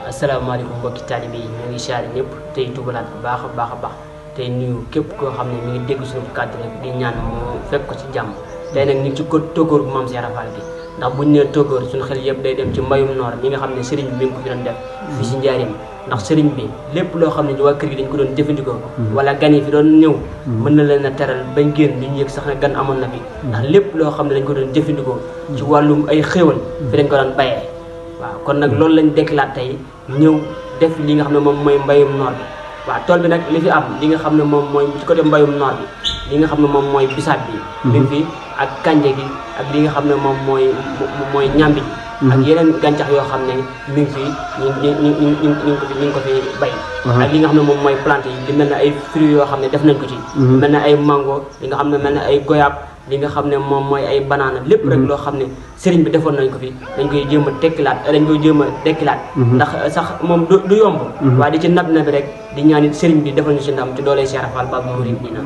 asalaamaaleykum mbokki taalibe yi ñu ngi siyaare ñëpp tey tubalaat bu baax a baax tey nuyu képp koo xam ne mi ngi dégg suñu kàddu rek di ñaan mu fekk ko ci jàmm tey nag ñu ngi ci ko tóogóor bu Maam Cheikh Ibra Fall bi ndax buñ nee tóogóor suñu xel yëpp day dem ci mbayum noor mi nga xam ne sëriñ bi mi ngi ko fi doon def fii si njaareem ndax sëriñ bi lépp loo xam ne waa kër gi dañ ko doon jëfandikoo wala gan yi fi doon ñëw mën na leen a teral bañ génn duñu yëg sax ne gan amoon na fi ndax lépp loo xam ne dañ ko doon jëfandikoo ci wàllum ay xéewal fi dañ ko doon bayee waaw kon nag loolu lañ déclaré tey ñëw def li nga xam ne moom mooy mbayum noor bi waaw tool bi nag li fi am li nga xam ne moom mooy ci côté mbayum noor bi li nga xam ne moom mooy bisaab bi mi ngi fi ak kànja gi ak li nga xam ne moom mooy ñambi ji ak yeneen gàncax yoo xam ne mi ngi fi ñu ko fi bay ak li nga xam ne moom mooy plante yi di mel ne ay fruits yoo xam ne def nañ ko ci mel ne ay mango li nga xam ne mel ne ay goyaab li nga xam ne moom mooy ay banaana lépp rek loo xam ne sëriñ bi defoon nañ ko fi dañ koy jéem a tekkilaat dañ koy jéem a dekkilaat ndax sax moom du yomb waaye di ci nab na bi rek di ñaan it sëriñ bi defal ñu si ndam ci doolee Cheikh Ibra Fall Babou Mouridina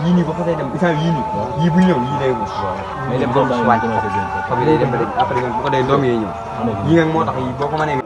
yii nii ba fa dem isaan yii nii yii bu ñëw yii day mais dem doom si wàcc xob yi day dem ba rek après bu ko dee doom yi ñëw yii nag moo tax yii boo ko mënee